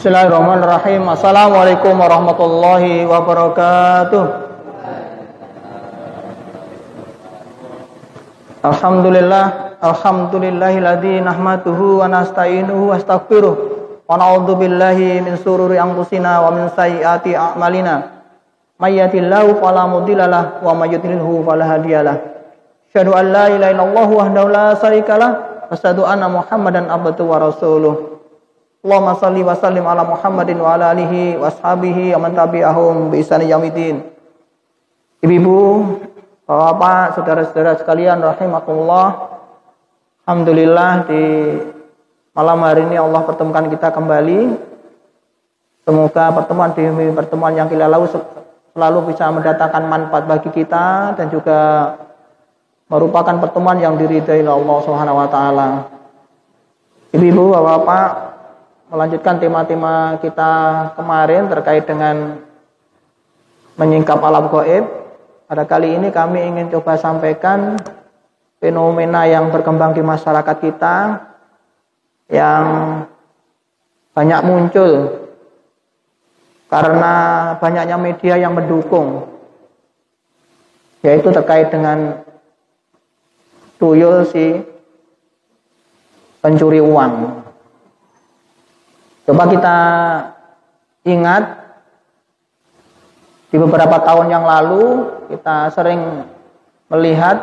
Bismillahirrahmanirrahim. Assalamualaikum warahmatullahi wabarakatuh. Alhamdulillahilladzi nahmaduhu wa nasta'inuhu wa astaghfiruh wa na'udzu billahi min shururi anfusina wa min sayyiati a'malina. May yahdihillahu fala mudhillalah wa may yudhlilhu fala hadiyalah. Asyhadu an la ilaha illallah wahdahu la syarikalah wa asyhadu anna Muhammadan abduhu wa rasuluh. Allahumma shalli wa sallim ala Muhammadin wa ala alihi wa ashabihi wa man tabi'ahum bi ihsani yaumil. Ibu-ibu, bapak-bapak, saudara-saudara sekalian rahimakumullah. Alhamdulillah di malam hari ini Allah pertemukan kita kembali. Semoga pertemuan yang kita lalu selalu bisa mendatangkan manfaat bagi kita dan juga merupakan pertemuan yang diridhai Allah Subhanahu wa taala. Ibu-ibu, bapak-bapak, melanjutkan tema-tema kita kemarin terkait dengan menyingkap alam gaib. Pada kali ini kami ingin coba sampaikan fenomena yang berkembang di masyarakat kita yang banyak muncul karena banyaknya media yang mendukung, yaitu terkait dengan tuyul si pencuri uang. Coba kita ingat di beberapa tahun yang lalu kita sering melihat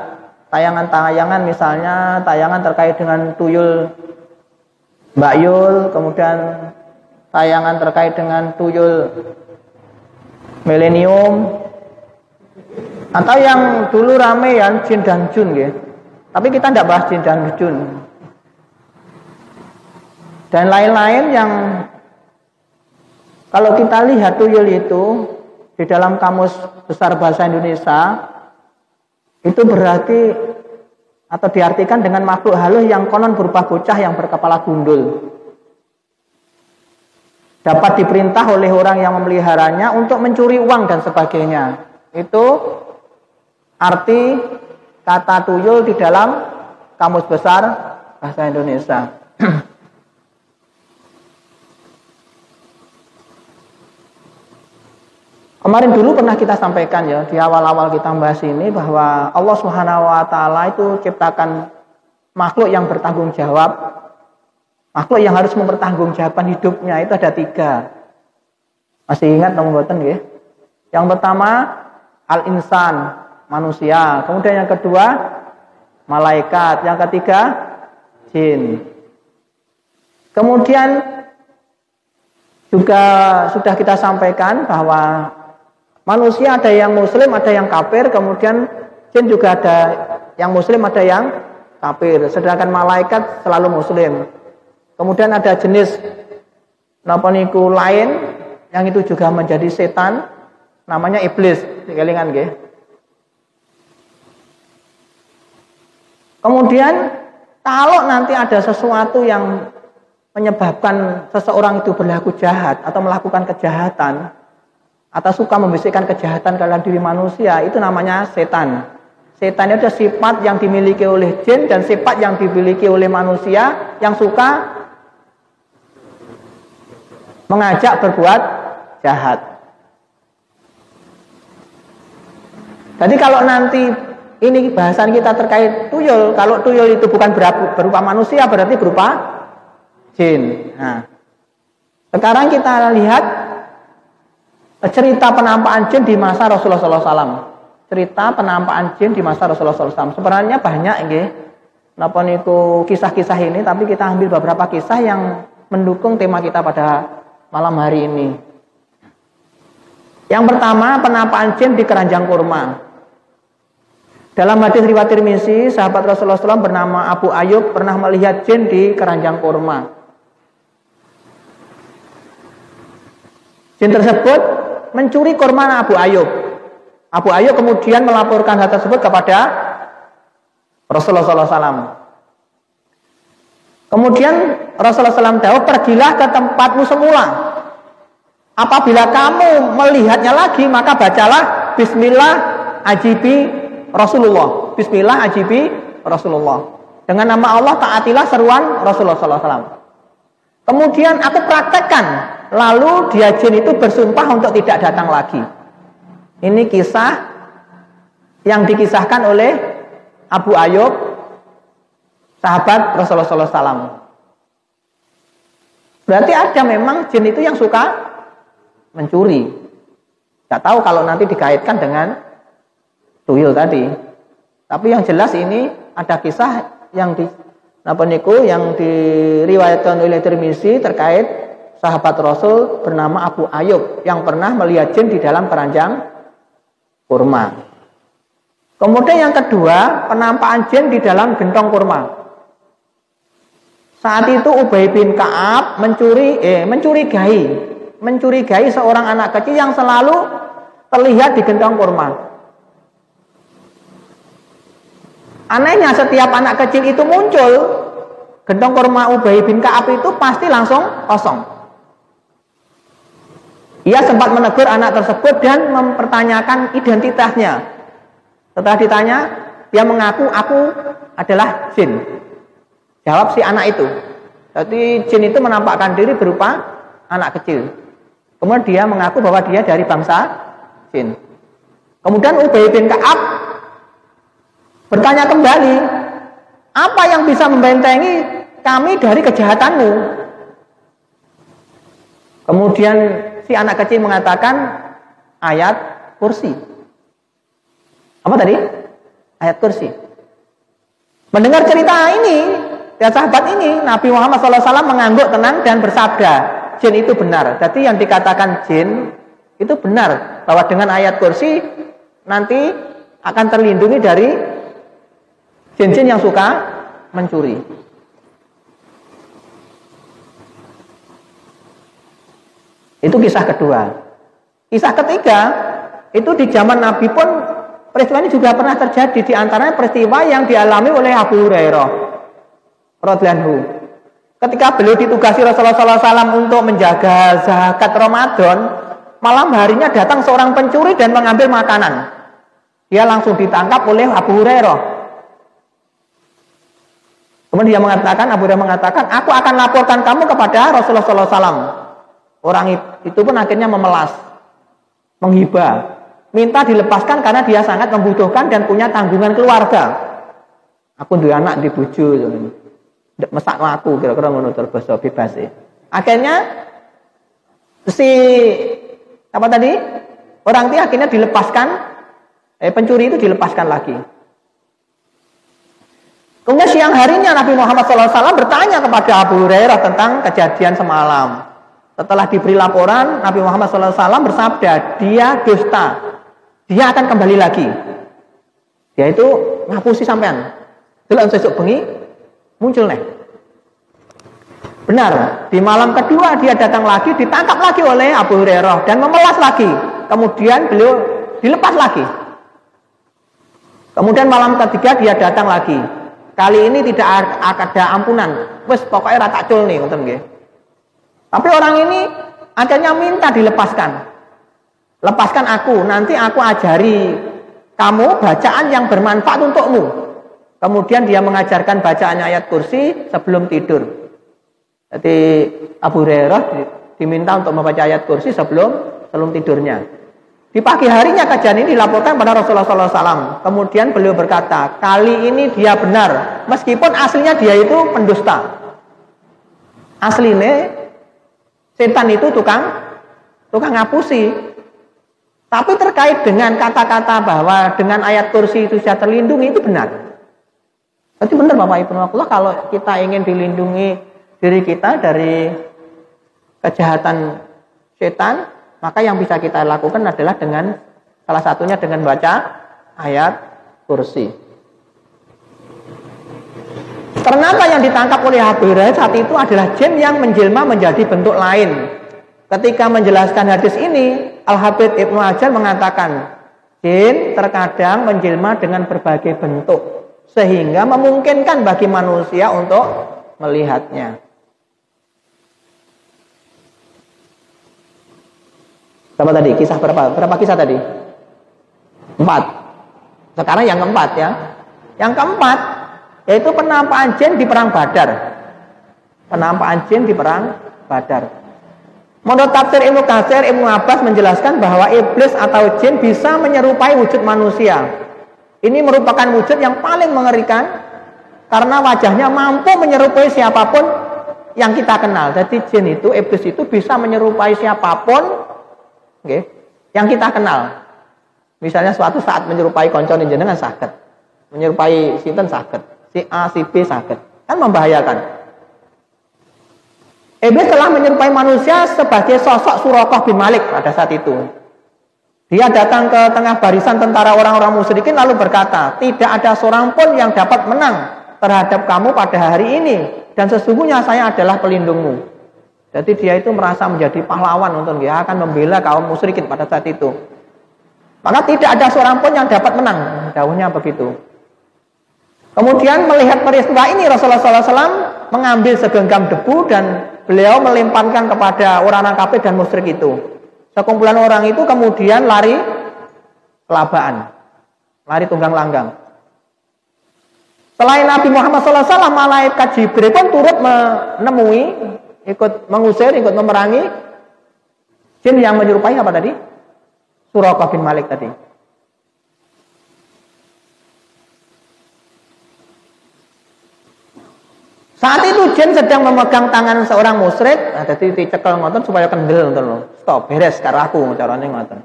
tayangan-tayangan, misalnya tayangan terkait dengan tuyul Mbak Yul, kemudian tayangan terkait dengan tuyul milenium, atau yang dulu rame ya jin dan jun gitu. Tapi kita tidak bahas jin dan jun dan lain-lain yang kalau kita lihat tuyul itu di dalam Kamus Besar Bahasa Indonesia itu berarti atau diartikan dengan makhluk halus yang konon berupa bocah yang berkepala gundul, dapat diperintah oleh orang yang memeliharanya untuk mencuri uang dan sebagainya. Itu arti kata tuyul di dalam Kamus Besar Bahasa Indonesia. Kemarin dulu pernah kita sampaikan ya di awal-awal kita bahas ini bahwa Allah Subhanahu wa taala itu ciptakan makhluk yang bertanggung jawab. Makhluk yang harus mempertanggungjawabkan hidupnya itu ada 3. Masih ingat nomor boten nggih? Yang pertama al-insan, manusia. Kemudian yang kedua malaikat, yang ketiga jin. Kemudian juga sudah kita sampaikan bahwa manusia ada yang muslim, ada yang kafir, kemudian jin juga ada yang muslim, ada yang kafir. Sedangkan malaikat selalu muslim. Kemudian ada jenis napa niku lain yang itu juga menjadi setan, namanya iblis. Kelingan nggih. Kemudian kalau nanti ada sesuatu yang menyebabkan seseorang itu berlaku jahat atau melakukan kejahatan atau suka membisikkan kejahatan ke dalam diri manusia, itu namanya setan. Setan itu ada sifat yang dimiliki oleh jin dan sifat yang dimiliki oleh manusia yang suka mengajak berbuat jahat. Jadi kalau nanti ini bahasan kita terkait tuyul, kalau tuyul itu bukan berupa manusia, berarti berupa jin. Nah, sekarang kita lihat cerita penampakan jin di masa Rasulullah SAW. Cerita penampakan jin di masa Rasulullah SAW. Sebenarnya banyak nggih. Napa niku kisah-kisah ini, tapi kita ambil beberapa kisah yang mendukung tema kita pada malam hari ini. Yang pertama, penampakan jin di keranjang kurma. Dalam hadis riwayat Tirmizi, sahabat Rasulullah SAW bernama Abu Ayyub pernah melihat jin di keranjang kurma. Jin tersebut mencuri kurma Abu Ayyub. Abu Ayyub kemudian melaporkan hal tersebut kepada Rasulullah SAW. Kemudian Rasulullah SAW tahu, pergilah ke tempatmu semula. Apabila kamu melihatnya lagi, maka bacalah Bismillah ajibi Rasulullah. Bismillah ajibi Rasulullah. Dengan nama Allah taatilah seruan Rasulullah SAW. Kemudian aku praktekkan lalu dia jin itu bersumpah untuk tidak datang lagi. Ini kisah yang dikisahkan oleh Abu Ayyub, sahabat Rasulullah SAW. Berarti ada memang jin itu yang suka mencuri. Tidak tahu kalau nanti dikaitkan dengan tuyul tadi. Tapi yang jelas ini ada kisah yang diriwayatkan oleh Tirmizi terkait sahabat Rasul bernama Abu Ayyub yang pernah melihat jin di dalam keranjang kurma. Kemudian yang kedua, penampakan jin di dalam gentong kurma. Saat itu Ubay bin Ka'ab mencurigai seorang anak kecil yang selalu terlihat di gentong kurma. Anehnya setiap anak kecil itu muncul, gentong kurma Ubay bin Ka'ab itu pasti langsung kosong. Ia sempat menegur anak tersebut dan mempertanyakan identitasnya. Setelah ditanya, dia mengaku, "Aku adalah jin." Jawab si anak itu. Jadi jin itu menampakkan diri berupa anak kecil. Kemudian dia mengaku bahwa dia dari bangsa jin. Kemudian Ubay bin Ka'ab bertanya kembali, "Apa yang bisa membentengi kami dari kejahatanmu?" Kemudian si anak kecil mengatakan ayat kursi. Apa tadi? Ayat kursi. Mendengar cerita ini, ya sahabat ini, Nabi Muhammad SAW mengangguk tenang dan bersabda, jin itu benar. Jadi yang dikatakan jin itu benar, bahwa dengan ayat kursi nanti akan terlindungi dari jin-jin yang suka mencuri. Itu kisah kedua. Kisah ketiga, itu di zaman Nabi pun peristiwa ini juga pernah terjadi. Di antaranya peristiwa yang dialami oleh Abu Hurairah radhiyallahu. Ketika beliau ditugasi Rasulullah SAW untuk menjaga zakat Ramadan, malam harinya datang seorang pencuri dan mengambil makanan. Dia langsung ditangkap oleh Abu Hurairah. Kemudian Abu Hurairah mengatakan, "Aku akan laporkan kamu kepada Rasulullah SAW." Orang itu pun akhirnya memelas, menghibah, minta dilepaskan karena dia sangat membutuhkan dan punya tanggungan keluarga. Aku dua anak di bojo, mesak aku kira-kira menurut bahasa bebas. Akhirnya orang itu akhirnya dilepaskan, pencuri itu dilepaskan lagi. Kemudian siang harinya Nabi Muhammad SAW bertanya kepada Abu Hurairah tentang kejadian semalam. Setelah diberi laporan, Nabi Muhammad SAW bersabda, dia dusta, dia akan kembali lagi. Dia itu ngapusi sampean. Delok sesuk bengi muncul nih. Benar, di malam kedua dia datang lagi, ditangkap lagi oleh Abu Hurairah dan memelas lagi. Kemudian beliau dilepas lagi. Kemudian malam ketiga dia datang lagi. Kali ini tidak ada ampunan. Wes pokoknya rata cul nih, ngoten nggih. Tapi orang ini akhirnya minta dilepaskan. Lepaskan aku, nanti aku ajari kamu bacaan yang bermanfaat untukmu. Kemudian dia mengajarkan bacaan ayat kursi sebelum tidur. Jadi Abu Hurairah diminta untuk membaca ayat kursi sebelum tidurnya. Di pagi harinya kejadian ini dilaporkan pada Rasulullah SAW. Kemudian beliau berkata, kali ini dia benar, meskipun aslinya dia itu pendusta. Aslinya setan itu tukang ngapusi. Tapi terkait dengan kata-kata bahwa dengan ayat kursi itu sudah terlindungi, itu benar. Jadi benar Bapak Ibu Allah, kalau kita ingin dilindungi diri kita dari kejahatan setan, maka yang bisa kita lakukan adalah dengan salah satunya dengan baca ayat kursi. Ternyata yang ditangkap oleh Abu Hurairah saat itu adalah jin yang menjelma menjadi bentuk lain. Ketika menjelaskan hadis ini, Al-Hafidz Ibnu Hajar mengatakan, jin terkadang menjelma dengan berbagai bentuk, sehingga memungkinkan bagi manusia untuk melihatnya. Berapa tadi? Kisah berapa? Berapa kisah tadi? 4. Sekarang yang keempat ya. Yang keempat yaitu penampakan jin di perang Badar. Penampakan jin di perang Badar. Menurut tafsir Ibnu Katsir, Ibnu Abbas menjelaskan bahwa iblis atau jin bisa menyerupai wujud manusia. Ini merupakan wujud yang paling mengerikan karena wajahnya mampu menyerupai siapapun yang kita kenal. Jadi jin itu, iblis itu bisa menyerupai siapapun yang kita kenal. Misalnya suatu saat menyerupai koncone jenengan saged. Menyerupai sinten saged. Si A, si B saged. Kan membahayakan. Iblis telah menyerupai manusia sebagai sosok Suraqah bin Malik pada saat itu. Dia datang ke tengah barisan tentara orang-orang musyrikin lalu berkata, tidak ada seorang pun yang dapat menang terhadap kamu pada hari ini. Dan sesungguhnya saya adalah pelindungmu. Jadi dia itu merasa menjadi pahlawan untuk dia akan membela kaum musyrikin pada saat itu. Maka tidak ada seorang pun yang dapat menang. Dawuhnya begitu. Kemudian melihat peristiwa ini Rasulullah SAW mengambil segenggam debu dan beliau melemparkan kepada orang-orang kafir dan musyrik itu. Sekumpulan orang itu kemudian lari kelabaan, lari tunggang langgang. Selain Nabi Muhammad SAW, malaikat Jibril pun turut menemui, ikut mengusir, ikut memerangi jin yang menyerupai apa tadi? Suraqah bin Malik tadi. Saat itu jin sedang memegang tangan seorang musyrik, jadi dicekel ngoten supaya kendel ngoten lho. Stop, beres karo aku carane ngoten.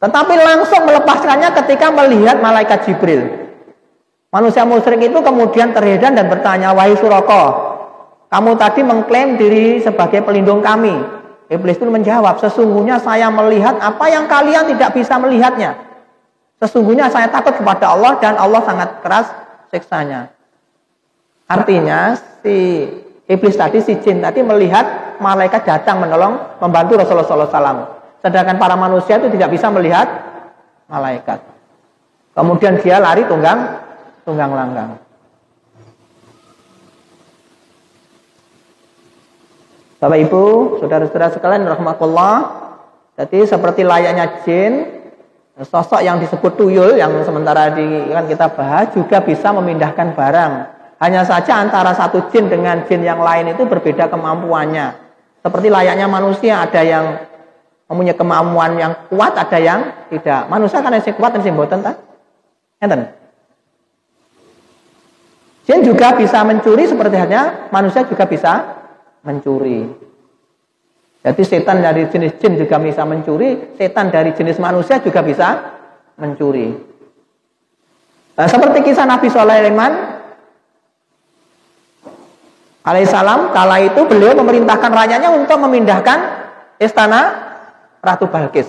Tetapi langsung melepaskannya ketika melihat malaikat Jibril. Manusia musyrik itu kemudian terheran dan bertanya, "Wahai Suraqah, kamu tadi mengklaim diri sebagai pelindung kami." Iblis pun menjawab, "Sesungguhnya saya melihat apa yang kalian tidak bisa melihatnya. Sesungguhnya saya takut kepada Allah dan Allah sangat keras siksanya." Artinya si iblis tadi, si jin tadi melihat malaikat datang menolong, membantu Rasulullah SAW. Sedangkan para manusia itu tidak bisa melihat malaikat. Kemudian dia lari tunggang langgang. Bapak Ibu, saudara-saudara sekalian rahimakumullah. Jadi seperti layaknya jin, sosok yang disebut tuyul yang sementara kan kita bahas juga bisa memindahkan barang. Hanya saja antara satu jin dengan jin yang lain itu berbeda kemampuannya. Seperti layaknya manusia, ada yang mempunyai kemampuan yang kuat, ada yang tidak. Manusia kan yang kuat dan yang boten ta? Enten. Jin juga bisa mencuri seperti halnya manusia juga bisa mencuri. Jadi setan dari jenis jin juga bisa mencuri, setan dari jenis manusia juga bisa mencuri. Nah, seperti kisah Nabi Sulaiman alaihissalam, kala itu beliau memerintahkan rakyatnya untuk memindahkan istana Ratu Balkis.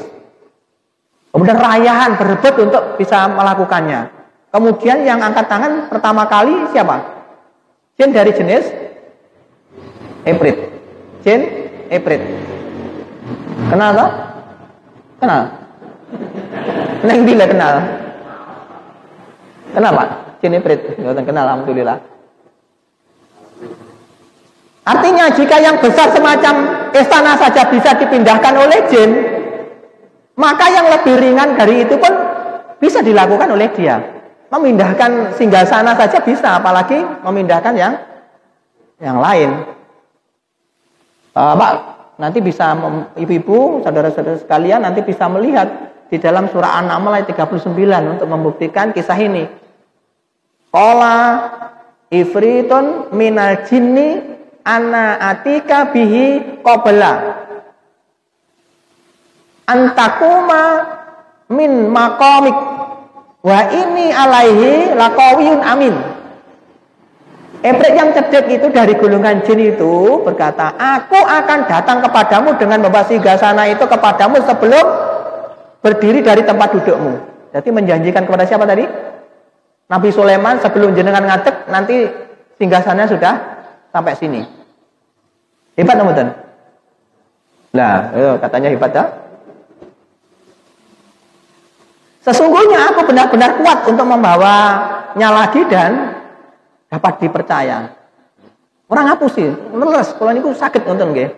Kemudian rakyat berebut untuk bisa melakukannya. Kemudian yang angkat tangan pertama kali siapa? Jin dari jenis Ifrit. Jin Ifrit. Kenal tak? Kenal? Neng bila kenal? Kenapa? Jin Ifrit. Kenal, alhamdulillah. Artinya jika yang besar semacam istana saja bisa dipindahkan oleh jin, maka yang lebih ringan dari itu pun bisa dilakukan oleh dia. Memindahkan singgasana saja bisa, apalagi memindahkan yang lain. Pak, nanti bisa ibu-ibu, saudara-saudara sekalian nanti bisa melihat di dalam surah An-Naml ayat 39 untuk membuktikan kisah ini. Qala ifritun minal jinni ana atika bihi qabla antakuma min maqamik wa ini alaihi laqawiyun amin. Ifrit yang cerdik itu dari golongan jin itu berkata, aku akan datang kepadamu dengan membawa singgasana itu kepadamu sebelum berdiri dari tempat dudukmu. Jadi menjanjikan kepada siapa tadi? Nabi Sulaiman, sebelum jenengan ngadeg nanti singgasananya sudah sampai sini. Hebat teman-teman. Nah, katanya hebat tak? Sesungguhnya aku benar-benar kuat untuk membawanya lagi dan dapat dipercaya. Orang hapus sih, leres. Kalau ini sakit nonton nggih.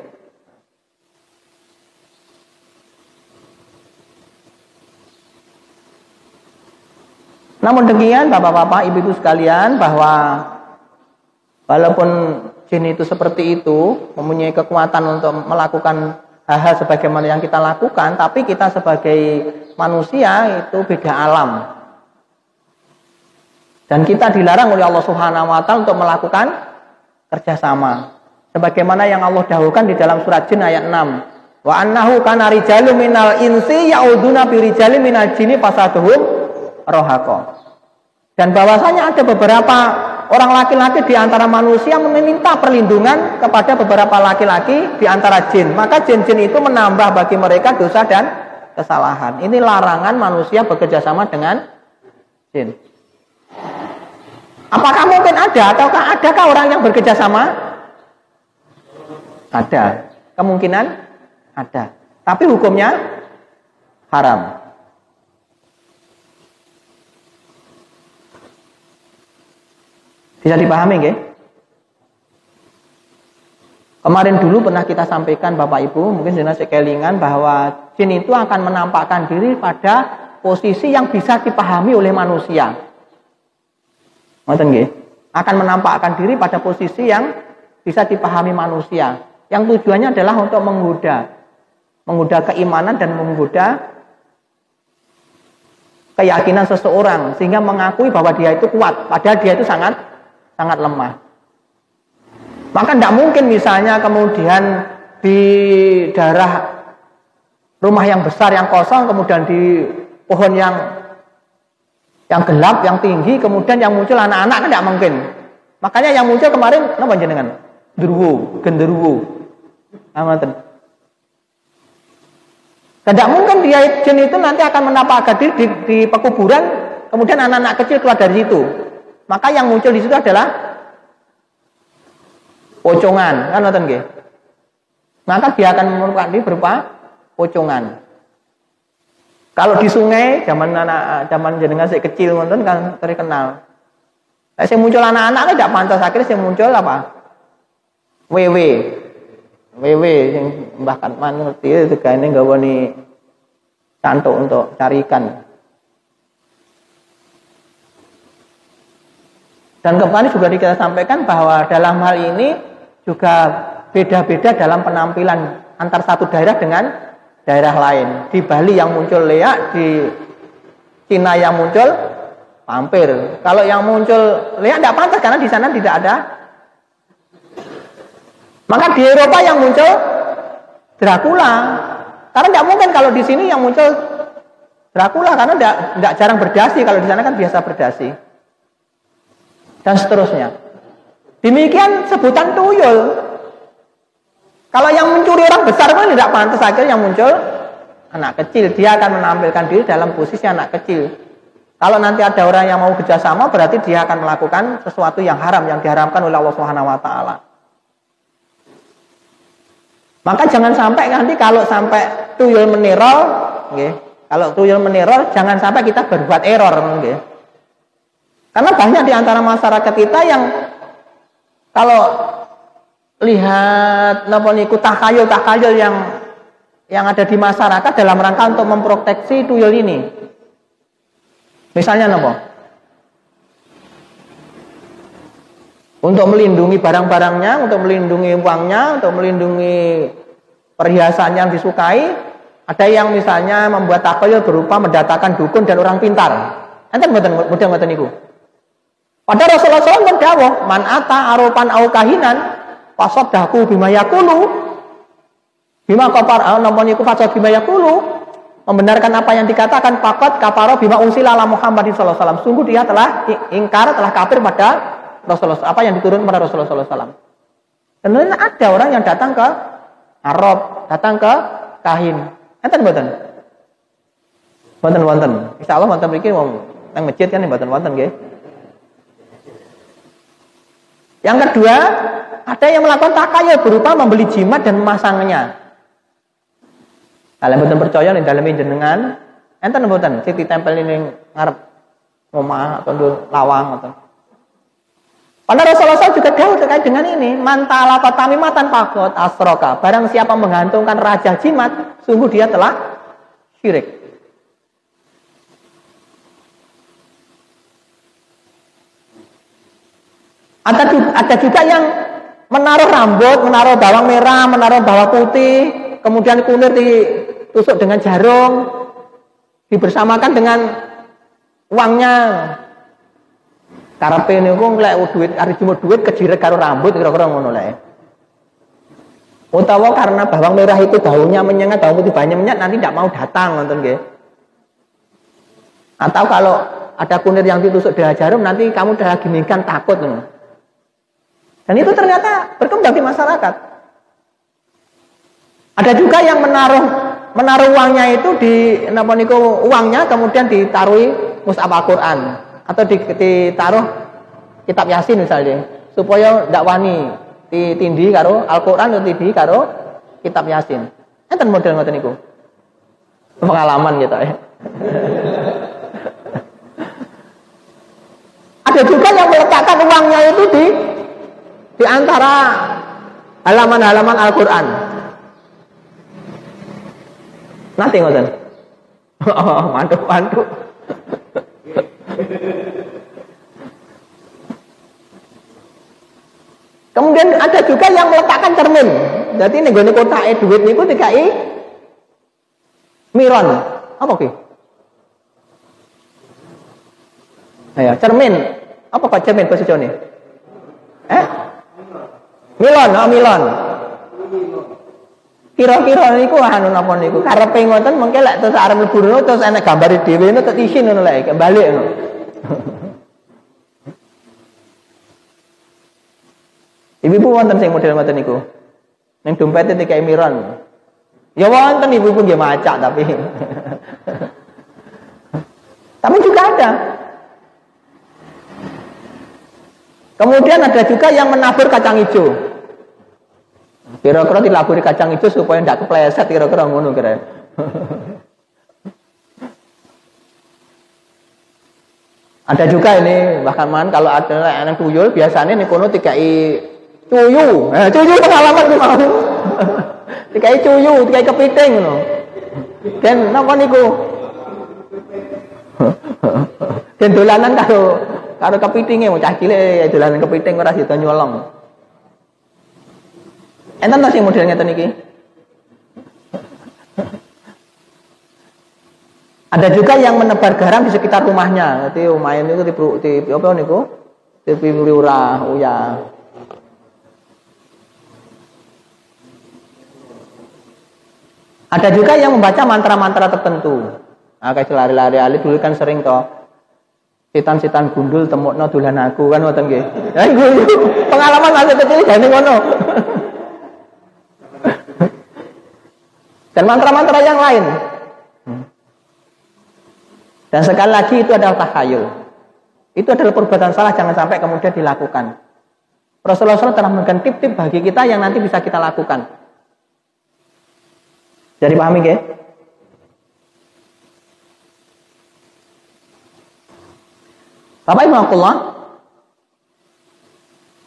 Namun demikian, bapak-bapak, ibu-ibu sekalian, bahwa walaupun jin itu seperti itu, mempunyai kekuatan untuk melakukan hal-hal sebagaimana yang kita lakukan, tapi kita sebagai manusia itu beda alam. Dan kita dilarang oleh Allah Subhanahu wa taala untuk melakukan kerjasama. Sebagaimana yang Allah dahulukan di dalam surat Jin ayat 6. Wa annahu kana rijalun minal insi ya'uduna bi rijalin minal jinni fasaduhum rohaqo. Dan bahwasanya ada beberapa orang laki-laki di antara manusia meminta perlindungan kepada beberapa laki-laki di antara jin. Maka jin-jin itu menambah bagi mereka dosa dan kesalahan. Ini larangan manusia bekerja sama dengan jin. Apakah mungkin ada ataukah adakah orang yang bekerja sama? Ada. Kemungkinan ada. Tapi hukumnya haram. Bisa dipahami nggih? Kemarin dulu pernah kita sampaikan Bapak Ibu, mungkin sudah sekelingan bahwa jin itu akan menampakkan diri pada posisi yang bisa dipahami oleh manusia. Ngoten nggih? Akan menampakkan diri pada posisi yang bisa dipahami manusia. Yang tujuannya adalah untuk menggoda keimanan dan menggoda keyakinan seseorang sehingga mengakui bahwa dia itu kuat, padahal dia itu sangat lemah. Maka tidak mungkin misalnya kemudian di daerah rumah yang besar yang kosong, kemudian di pohon yang gelap, yang tinggi, kemudian yang muncul anak-anak, kan tidak mungkin. Makanya yang muncul kemarin napa jenengan? Genderuwo. Amatan. Tidak mungkin dia jin itu nanti akan menampakkan diri di pekuburan, kemudian anak-anak kecil keluar dari situ. Maka yang muncul di situ adalah pocongan, kan nonton nggih. Maka dia akan menampakkan diri berupa pocongan. Kalau di sungai zaman jenengan masih kecil nonton kan terkenal. Saya muncul anak-anak tidak pantas, akhirnya saya muncul apa? WW yang Mbah Katman ngerti itu kayaknya nggak wani cantuk untuk cari ikan. Dan kemarin juga kita sampaikan bahwa dalam hal ini juga beda-beda dalam penampilan antar satu daerah dengan daerah lain. Di Bali yang muncul leak, di Cina yang muncul vampir. Kalau yang muncul leak tidak pantas karena di sana tidak ada. Maka di Eropa yang muncul Dracula. Karena tidak mungkin kalau di sini yang muncul Dracula karena tidak jarang berdasi. Kalau di sana kan biasa berdasi. Dan seterusnya. Demikian sebutan tuyul. Kalau yang mencuri orang besar pun tidak pantas, akhirnya yang muncul anak kecil. Dia akan menampilkan diri dalam posisi anak kecil. Kalau nanti ada orang yang mau kerjasama, berarti dia akan melakukan sesuatu yang haram, yang diharamkan oleh Allah Subhanahu wa taala. Maka jangan sampai nanti kalau sampai tuyul meneror, okay, kalau tuyul meneror jangan sampai kita berbuat error, okay. Karena banyak di antara masyarakat kita yang kalau lihat takhayul yang ada di masyarakat dalam rangka untuk memproteksi tuyul ini. Misalnya untuk melindungi barang-barangnya, untuk melindungi uangnya, untuk melindungi perhiasan yang disukai. Ada yang misalnya membuat takhayul berupa mendatangkan dukun dan orang pintar. Enten mboten niku. Padahal Rasulullah SAW mendawuh, man ata aropan au kahinan fasaddaku bima yaqulu. Bima kafar namanya iku fasad bima yaqulu. Membenarkan apa yang dikatakan faqat kafara bima unsila ala Muhammadin sallallahu alaihi wasallam. Sungguh dia telah ingkar, telah kafir pada Rasulullah, apa yang diturunkan pada Rasulullah sallallahu alaihi wasallam. Dan ada orang yang datang ke Arab, datang ke kahin. Enten mboten? Wonten. Insyaallah wonten mriki wong nang masjid kan mboten wonten nggih. Yang kedua, ada yang melakukan takhayul berupa membeli jimat dan memasangnya. Kalian mboten percaya ning dalem jenengan, enten mboten sing ditempel ning ngarep omah atau lawang atau. Padahal Rasulullah SAW juga dahulu terkait dengan ini, mantala tamimatan faqad asroka. Barang siapa menggantungkan raja jimat, sungguh dia telah syirik. Ada juga yang menaruh rambut, menaruh bawang merah, menaruh bawang putih, kemudian kunir ditusuk dengan jarum, dibersamakan dengan uangnya. Karepe niku lek duit ari jumut duit kejiret karo rambut kira-kira ngono lek. Utawa karena bawang merah itu daunnya menyengat, bawang putih banyak menyengat, nanti tidak mau datang ngoten nggih. Atau kalau ada kunir yang ditusuk dengan jarum, nanti kamu dah ginikan takut ngono. Dan itu ternyata berkembang di masyarakat. Ada juga yang menaruh uangnya itu di napa niku uangnya kemudian ditaruhi mushaf Al-Qur'an atau ditaruh kitab Yasin misalnya supaya ndak wani ditindih karo Al-Qur'an atau ditindih karo kitab Yasin. Enten model ngoten niku. Pengalaman gitu ya. Ada juga yang meletakkan uangnya itu di antara halaman-halaman Al-Qur'an. Nanti ngoten. Oh, mantuk. Kemudian ada juga yang meletakkan cermin. Jadi ning gone kotake duit niku dikai miron. Apa ki? Ayo, cermin. Apa kok cermin bahasa Jawa? Milon, milon. Kira-kira niku anu napa niku? Karepe ngoten mengke lek terus arep mlebu terus enek gambare dhewe ngono terus isin ngono lek balik ngono. Ibu-ibu wonten sing model ngoten niku. Ning dompete dikai miron. Ya wonten ibu-ibu nggih macak tapi. Tapi juga ada. Kemudian ada juga yang menabur kacang hijau. Kira-kira dilaburi kacang hijau supaya tidak kepleset, kira-kira ngono kira. Ada juga ini bahkan kalau ada anak tuyul biasanya nih kono dikai cuyu. Cuyu pengalaman ku mau. Dikai cuyu, dikai kepiting ngono. Dan napa niku? Den dolanan karo kepitinge cah cilik dolanan kepiting ora sida nyolong. Enten to sing model ngeten iki. Ada juga yang menebar garam di sekitar rumahnya. Nanti omahe niku di apa niku? Dipuri ora uya. Ada juga yang membaca mantra-mantra tertentu. Nah, kayak lari-lari ali dulu kan sering toh. Setan-setan gundul temukno dolan aku kan ngoten nggih. Pengalaman masa kecil jane ngono. Dan mantra-mantra yang lain. Dan sekali lagi itu adalah takhayul. Itu adalah perbuatan salah, jangan sampai kemudian dilakukan. Rasulullah SAW telah memberikan tip-tip bagi kita yang nanti bisa kita lakukan. Jadi pahami nggih? Bapak Ibu Allah,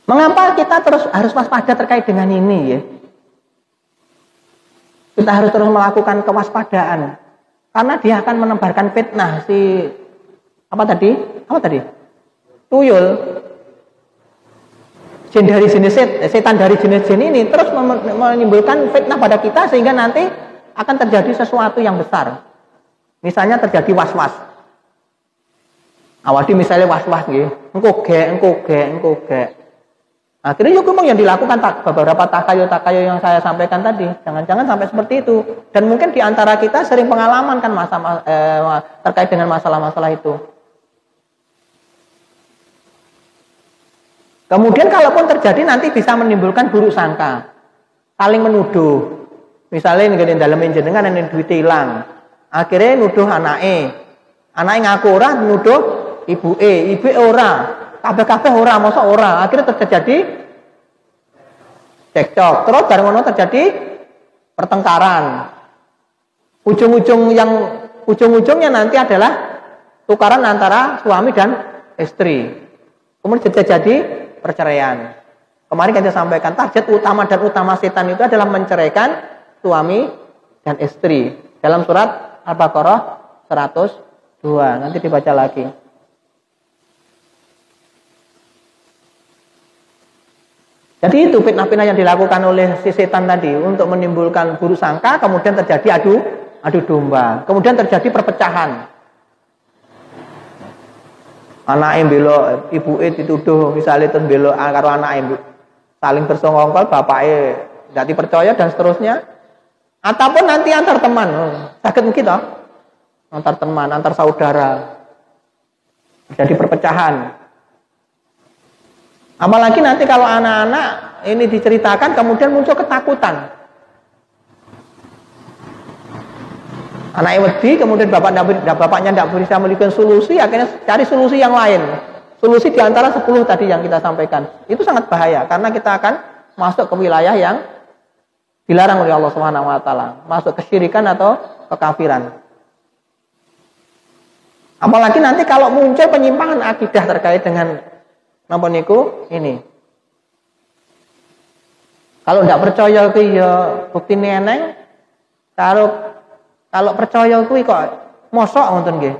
mengapa kita terus harus waspada terkait dengan ini ya? Kita harus terus melakukan kewaspadaan. Karena dia akan menebarkan fitnah apa tadi? Tuyul. Jin dari jenis setan dari jenis jin ini terus menimbulkan fitnah pada kita sehingga nanti akan terjadi sesuatu yang besar. Misalnya terjadi was-was. Awadi misalnya was-was nggih, engko gek. Akhirnya juga yang dilakukan beberapa takayul yang saya sampaikan tadi. Jangan-jangan sampai seperti itu. Dan mungkin di antara kita sering pengalaman kan terkait dengan masalah-masalah itu. Kemudian kalaupun terjadi nanti bisa menimbulkan buruk sangka. Saling menuduh. Misalnya ngene dalem jenengan nek duit ilang. Akhirnya nuduh anake. Anake ngaku ora nuduh ibuke ora. Kabeh-kabeh ora, mosok ora. Akhirnya terjadi cekcok. Terus bareng ngono terjadi pertengkaran. Ujung-ujungnya nanti adalah tukaran antara suami dan istri. Kemudian terjadi perceraian. Kemarin kita sampaikan target utama setan itu adalah menceraikan suami dan istri. Dalam surat Al-Baqarah 102. Nanti dibaca lagi. Jadi itu fitnah-fitnah yang dilakukan oleh si setan tadi untuk menimbulkan buruk sangka, kemudian terjadi adu domba, kemudian terjadi perpecahan. Anak yang belok ibu dituduh misalnya itu belok karo anak yang saling bersongkol, bapaknya tidak dipercaya dan seterusnya. Ataupun nanti antar teman, sakit kita antar teman, antar saudara, jadi perpecahan. Apalagi nanti kalau anak-anak ini diceritakan kemudian muncul ketakutan. Anaknya wedi, kemudian bapaknya tidak bisa memberikan solusi, akhirnya cari solusi yang lain. Solusi di antara 10 tadi yang kita sampaikan. Itu sangat bahaya karena kita akan masuk ke wilayah yang dilarang oleh Allah Subhanahu wa taala, masuk kesyirikan atau kekafiran. Apalagi nanti kalau muncul penyimpangan akidah terkait dengan napa niku ini. Kalau tidak percaya ki ya buktine eneng, kalau percaya kuwi kok mosok ngoten nggih.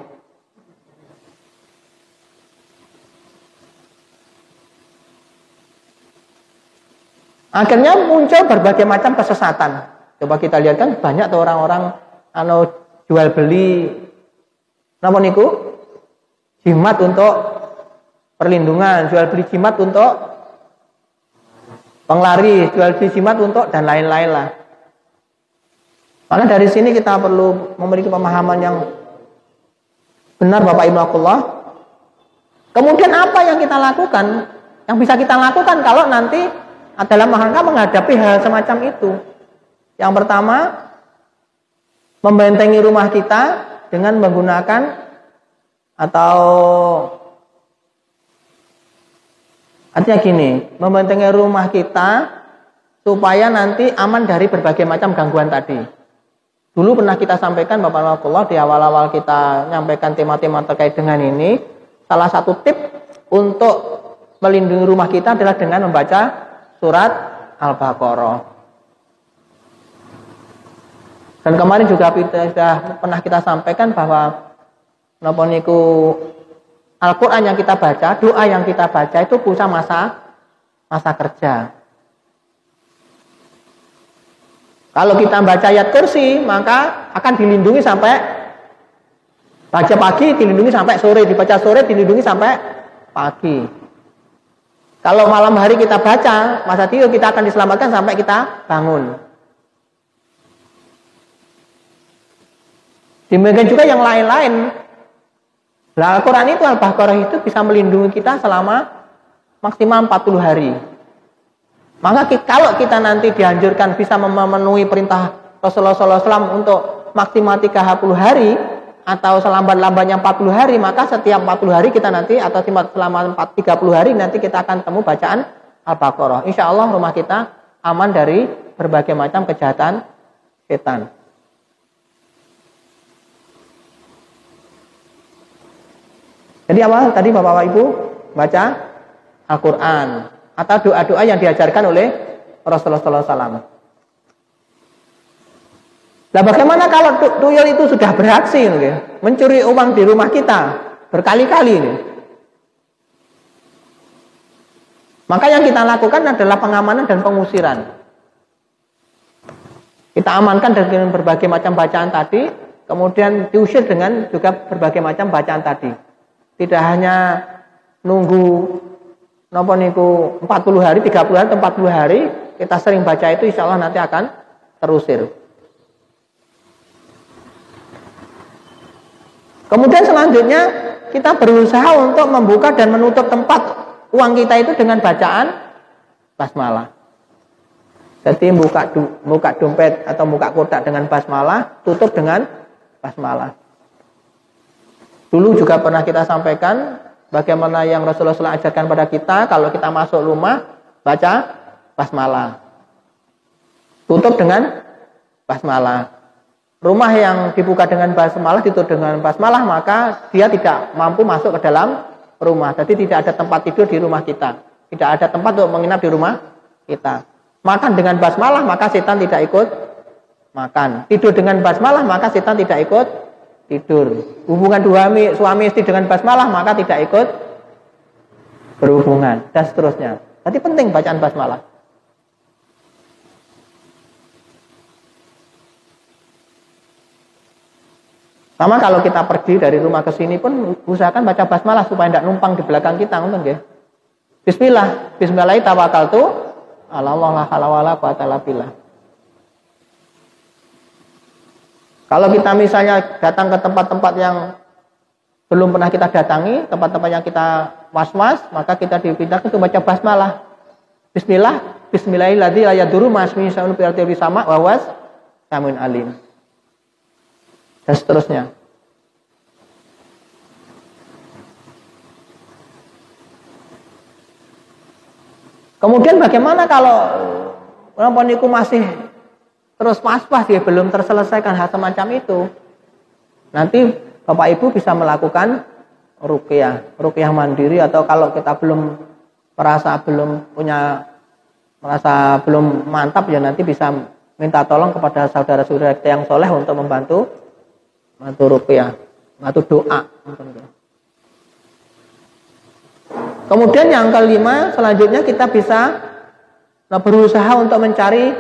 Akhirnya muncul berbagai macam kesesatan. Coba kita lihat kan banyak tuh orang-orang jual beli napa niku? Jimat untuk perlindungan, jual beli jimat untuk penglaris, jual beli jimat untuk dan lain-lain lah. Maka dari sini kita perlu memiliki pemahaman yang benar Bapak Ibu Allah. Kemudian apa yang kita lakukan? Yang bisa kita lakukan kalau nanti dalam rangka menghadapi hal semacam itu. Yang pertama, membentengi rumah kita dengan menggunakan atau artinya gini, membentengi rumah kita supaya nanti aman dari berbagai macam gangguan tadi. Dulu pernah kita sampaikan Bapak Allah di awal-awal kita nyampaikan tema-tema terkait dengan ini. Salah satu tip untuk melindungi rumah kita adalah dengan membaca surat Al-Baqarah. Dan kemarin juga sudah pernah kita sampaikan bahwa napa niku Al-Quran yang kita baca, doa yang kita baca itu punya masa kerja. Kalau kita baca ayat kursi, maka akan dilindungi sampai baca pagi, dilindungi sampai sore, dibaca sore, dilindungi sampai pagi. Kalau malam hari kita baca, masa tidur kita akan diselamatkan sampai kita bangun. Demikian juga yang lain-lain. Al-Quran itu, Al-Baqarah itu bisa melindungi kita selama maksimal 40 hari. Maka kalau kita nanti dianjurkan bisa memenuhi perintah Rasulullah SAW untuk maksimal 30 hari atau selambat-lambatnya 40 hari, maka setiap 40 hari kita nanti atau selama 30 hari nanti kita akan temu bacaan Al-Baqarah. Insya Allah rumah kita aman dari berbagai macam kejahatan setan. Jadi apa tadi Bapak Ibu baca Al-Quran atau doa-doa yang diajarkan oleh Rasulullah SAW. Nah bagaimana kalau tuyul itu sudah beraksi mencuri uang di rumah kita berkali-kali ini? Maka yang kita lakukan adalah pengamanan dan pengusiran. Kita amankan dengan berbagai macam bacaan tadi, kemudian diusir dengan juga berbagai macam bacaan tadi. Tidak hanya nunggu napa niku 40 hari, 30 hari, 40 hari kita sering baca itu insya Allah nanti akan terusir. Kemudian selanjutnya kita berusaha untuk membuka dan menutup tempat uang kita itu dengan bacaan basmalah. Jadi buka dompet atau buka kotak dengan basmalah, tutup dengan basmalah. Dulu juga pernah kita sampaikan bagaimana yang Rasulullah SAW ajarkan pada kita, kalau kita masuk rumah, baca basmalah. Tutup dengan basmalah. Rumah yang dibuka dengan basmalah, ditutup dengan basmalah, maka dia tidak mampu masuk ke dalam rumah. Jadi tidak ada tempat tidur di rumah kita. Tidak ada tempat untuk menginap di rumah kita. Makan dengan basmalah, maka setan tidak ikut makan. Tidur dengan basmalah, maka setan tidak ikut tidur. Hubungan suami istri dengan basmalah, maka tidak ikut berhubungan dan seterusnya. Jadi penting bacaan basmalah. Sama kalau kita pergi dari rumah ke sini pun usahakan baca basmalah supaya tidak numpang di belakang kita, ngoten nggih. Bismillah, bismillah tawakkaltu ala Allah la haula wala quwata illa billah. Kalau kita misalnya datang ke tempat-tempat yang belum pernah kita datangi, tempat-tempat yang kita was-was, maka kita dipinta untuk baca basmalah. Bismillah, bismillahilladzi la yadurru ma'asmihi syai'un fil ardi sama wa huwas samiun alim. Dan seterusnya. Kemudian bagaimana kalau orang itu masih terus pas-pas ya belum terselesaikan hal semacam itu? Nanti Bapak Ibu bisa melakukan ruqyah mandiri, atau kalau kita belum merasa belum mantap ya nanti bisa minta tolong kepada saudara-saudara kita yang soleh untuk membantu ruqyah, membantu doa. Kemudian yang kelima, selanjutnya kita bisa berusaha untuk mencari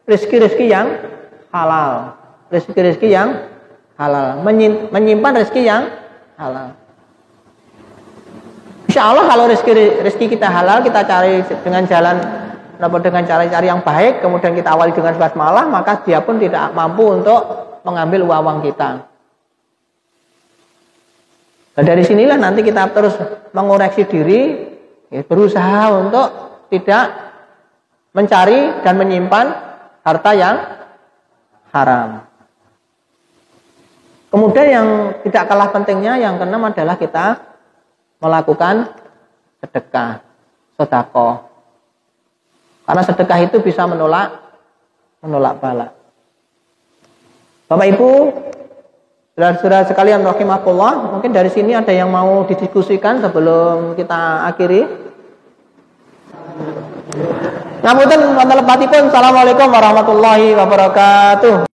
rezeki-rezeki yang halal. Rezeki-rezeki yang halal, menyimpan rezeki yang halal. Insya Allah kalau rezeki kita halal, kita cari dengan cara cari yang baik, kemudian kita awali dengan basmalah, maka dia pun tidak mampu untuk mengambil uang kita. Dan dari sinilah nanti kita terus mengoreksi diri, berusaha untuk tidak mencari dan menyimpan harta yang haram. Kemudian yang tidak kalah pentingnya, yang keenam adalah kita melakukan sedekah, sedekah. Karena sedekah itu bisa menolak bala. Bapak Ibu, saudara-saudara sekalian rahimakumullah, mungkin dari sini ada yang mau didiskusikan sebelum kita akhiri. Ngapunten wonten lepatipun. Assalamualaikum warahmatullahi wabarakatuh.